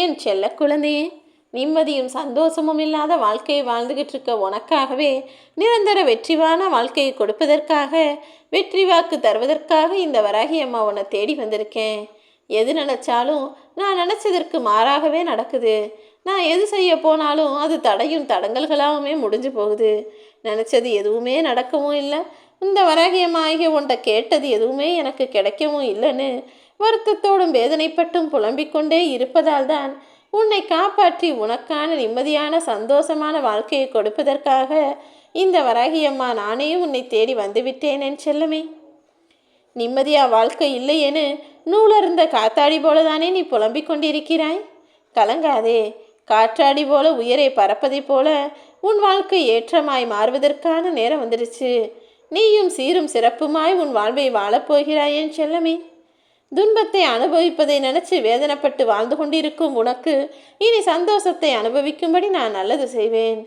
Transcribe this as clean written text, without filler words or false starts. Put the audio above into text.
என் செல்ல குழந்தையே, நிம்மதியும் சந்தோஷமும் இல்லாத வாழ்க்கையை வாழ்ந்துகிட்டு இருக்க உனக்காகவே நிரந்தர வெற்றிவான வாழ்க்கையை கொடுப்பதற்காக, வெற்றி வாக்கு தருவதற்காக இந்த வராகி அம்மா உன்னை தேடி வந்திருக்கேன். எது நினச்சாலும் நான் நினச்சதற்கு மாறாகவே நடக்குது. நான் எது செய்ய போனாலும் அது தடையும் தடங்கல்களாகவுமே முடிஞ்சு போகுது. நினச்சது எதுவுமே நடக்கவும் இல்லை. இந்த வராகி அம்மா ஆகிய உன்ட்ட கேட்டது எதுவுமே எனக்கு கிடைக்கவும் இல்லைன்னு வருத்தத்தோடும் வேதனைப்பட்டும் புலம்பிக் கொண்டே இருப்பதால் தான் உன்னை காப்பாற்றி உனக்கான நிம்மதியான சந்தோஷமான வாழ்க்கையை கொடுப்பதற்காக இந்த வராகியம்மா நானே உன்னை தேடி வந்துவிட்டேன் என் செல்லமே. நிம்மதியா வாழ்க்கை இல்லையென்னு நூலருந்த காத்தாடி போலதானே நீ புலம்பிக் கொண்டிருக்கிறாய். கலங்காதே. காற்றாடி போல உயரை பறப்பதை போல உன் வாழ்க்கை ஏற்றமாய் மாறுவதற்கான நேரம் வந்துடுச்சு. நீயும் சீரும் சிறப்புமாய் உன் வாழ்வை வாழப்போகிறாய் என் செல்லமே. துன்பத்தை அனுபவிப்பதை நினைச்சு வேதனைப்பட்டு வாழ்ந்து கொண்டிருக்கும் உனக்கு இனி சந்தோஷத்தை அனுபவிக்கும்படி நான் நல்லது செய்வேன்.